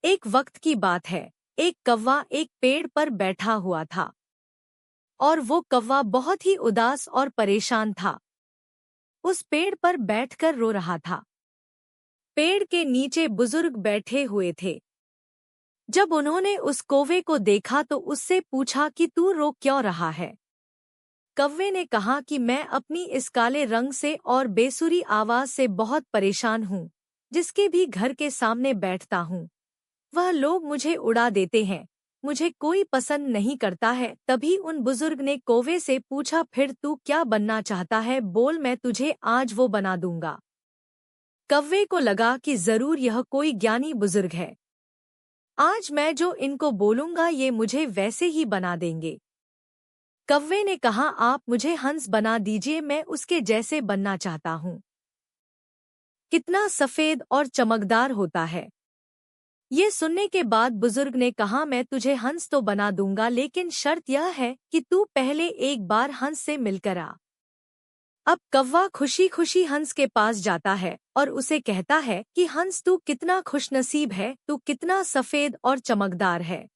एक वक्त की बात है। एक कौवा एक पेड़ पर बैठा हुआ था और वो कौवा बहुत ही उदास और परेशान था। उस पेड़ पर बैठकर रो रहा था। पेड़ के नीचे बुजुर्ग बैठे हुए थे। जब उन्होंने उस कौवे को देखा तो उससे पूछा कि तू रो क्यों रहा है। कौवे ने कहा कि मैं अपनी इस काले रंग से और बेसुरी आवाज से बहुत परेशान हूँ। जिसके भी घर के सामने बैठता हूँ वह लोग मुझे उड़ा देते हैं। मुझे कोई पसंद नहीं करता है। तभी उन बुजुर्ग ने कौवे से पूछा, फिर तू क्या बनना चाहता है? बोल, मैं तुझे आज वो बना दूंगा। कौवे को लगा कि जरूर यह कोई ज्ञानी बुजुर्ग है। आज मैं जो इनको बोलूंगा ये मुझे वैसे ही बना देंगे। कौवे ने कहा, आप मुझे हंस बना दीजिए, मैं उसके जैसे बनना चाहता हूँ। कितना सफेद और चमकदार होता है। ये सुनने के बाद बुजुर्ग ने कहा, मैं तुझे हंस तो बना दूंगा, लेकिन शर्त यह है कि तू पहले एक बार हंस से मिलकर आ। अब कौवा खुशी खुशी हंस के पास जाता है और उसे कहता है कि हंस, तू कितना खुशनसीब है, तू कितना सफेद और चमकदार है।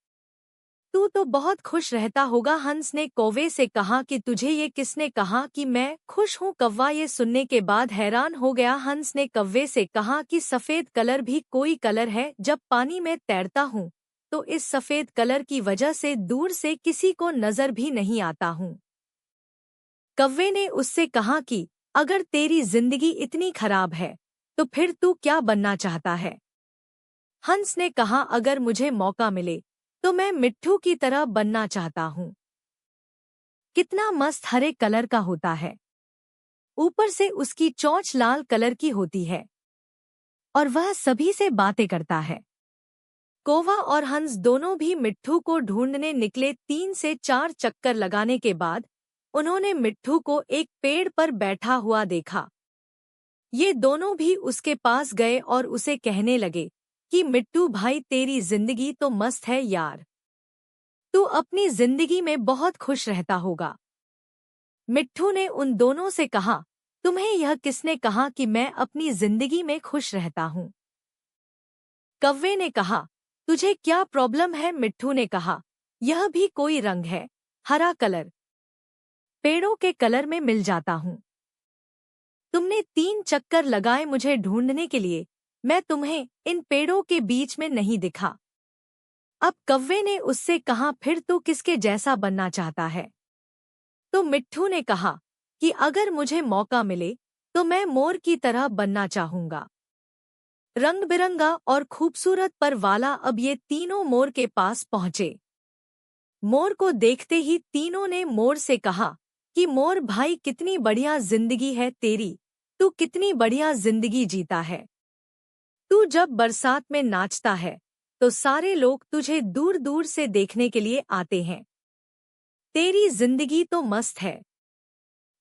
तू तो बहुत खुश रहता होगा। हंस ने कौवे से कहा कि तुझे ये किसने कहा कि मैं खुश हूँ? कौवा ये सुनने के बाद हैरान हो गया। हंस ने कौवे से कहा कि सफेद कलर भी कोई कलर है। जब पानी में तैरता हूँ तो इस सफेद कलर की वजह से दूर से किसी को नजर भी नहीं आता हूँ। कौवे ने उससे कहा कि अगर तेरी जिंदगी इतनी खराब है तो फिर तू क्या बनना चाहता है? हंस ने कहा, अगर मुझे मौका मिले तो मैं मिट्ठू की तरह बनना चाहता हूँ। कितना मस्त हरे कलर का होता है। ऊपर से उसकी चोंच लाल कलर की होती है और वह सभी से बातें करता है। कौवा और हंस दोनों भी मिट्ठू को ढूंढने निकले। 3 से 4 चक्कर लगाने के बाद उन्होंने मिट्ठू को एक पेड़ पर बैठा हुआ देखा। ये दोनों भी उसके पास गए और उसे कहने लगे कि मिट्टू भाई, तेरी जिंदगी तो मस्त है यार। तू अपनी जिंदगी में बहुत खुश रहता होगा। मिट्ठू ने उन दोनों से कहा, तुम्हें यह किसने कहा कि मैं अपनी जिंदगी में खुश रहता हूँ? कौवे ने कहा, तुझे क्या प्रॉब्लम है? मिट्ठू ने कहा, यह भी कोई रंग है, हरा कलर। पेड़ों के कलर में मिल जाता हूँ। तुमने 3 चक्कर लगाए मुझे ढूंढने के लिए, मैं तुम्हें इन पेड़ों के बीच में नहीं दिखा। अब कौवे ने उससे कहा, फिर तू किसके जैसा बनना चाहता है? तो मिट्ठू ने कहा कि अगर मुझे मौका मिले तो मैं मोर की तरह बनना चाहूंगा। रंग बिरंगा और खूबसूरत पर वाला। अब ये तीनों मोर के पास पहुंचे। मोर को देखते ही तीनों ने मोर से कहा कि मोर भाई, कितनी बढ़िया जिंदगी है तेरी, तू कितनी बढ़िया जिंदगी जीता है। तू जब बरसात में नाचता है तो सारे लोग तुझे दूर दूर से देखने के लिए आते हैं। तेरी जिंदगी तो मस्त है।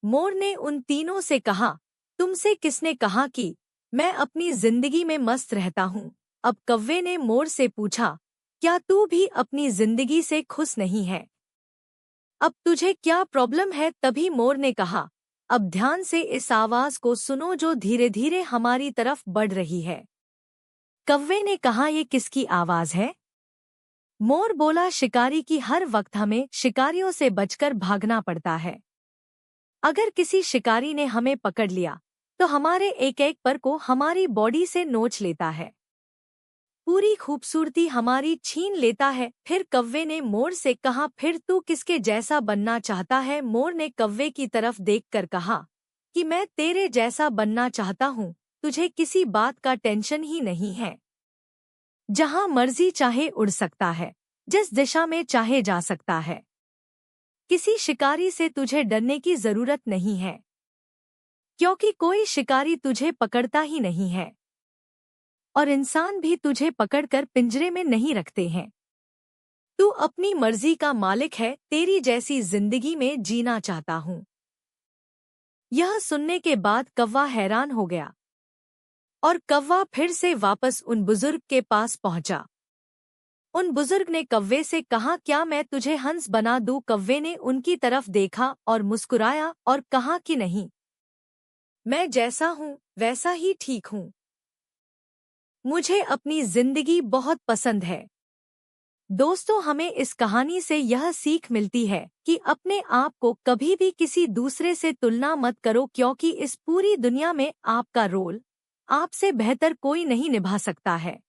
मोर ने उन तीनों से कहा, तुमसे किसने कहा कि मैं अपनी जिंदगी में मस्त रहता हूँ? अब कौवे ने मोर से पूछा, क्या तू भी अपनी जिंदगी से खुश नहीं है? अब तुझे क्या प्रॉब्लम है? तभी मोर ने कहा, अब ध्यान से इस आवाज को सुनो जो धीरे धीरे हमारी तरफ बढ़ रही है। कौवे ने कहा, ये किसकी आवाज है? मोर बोला, शिकारी की। हर वक्त हमें शिकारियों से बचकर भागना पड़ता है। अगर किसी शिकारी ने हमें पकड़ लिया तो हमारे एक एक पर को हमारी बॉडी से नोच लेता है, पूरी खूबसूरती हमारी छीन लेता है। फिर कौवे ने मोर से कहा, फिर तू किसके जैसा बनना चाहता है? मोर ने कौवे की तरफ देखकर कहा कि मैं तेरे जैसा बनना चाहता हूँ। तुझे किसी बात का टेंशन ही नहीं है। जहाँ मर्जी चाहे उड़ सकता है, जिस दिशा में चाहे जा सकता है। किसी शिकारी से तुझे डरने की जरूरत नहीं है, क्योंकि कोई शिकारी तुझे पकड़ता ही नहीं है और इंसान भी तुझे पकड़कर पिंजरे में नहीं रखते हैं। तू अपनी मर्जी का मालिक है। तेरी जैसी जिंदगी में जीना चाहता हूँ। यह सुनने के बाद कौवा हैरान हो गया और कौवा फिर से वापस उन बुजुर्ग के पास पहुंचा। उन बुजुर्ग ने कौवे से कहा, क्या मैं तुझे हंस बना दूं? कौवे ने उनकी तरफ देखा और मुस्कुराया और कहा कि नहीं, मैं जैसा हूँ वैसा ही ठीक हूँ। मुझे अपनी जिंदगी बहुत पसंद है। दोस्तों, हमें इस कहानी से यह सीख मिलती है कि अपने आप को कभी भी किसी दूसरे से तुलना मत करो, क्योंकि इस पूरी दुनिया में आपका रोल आपसे बेहतर कोई नहीं निभा सकता है।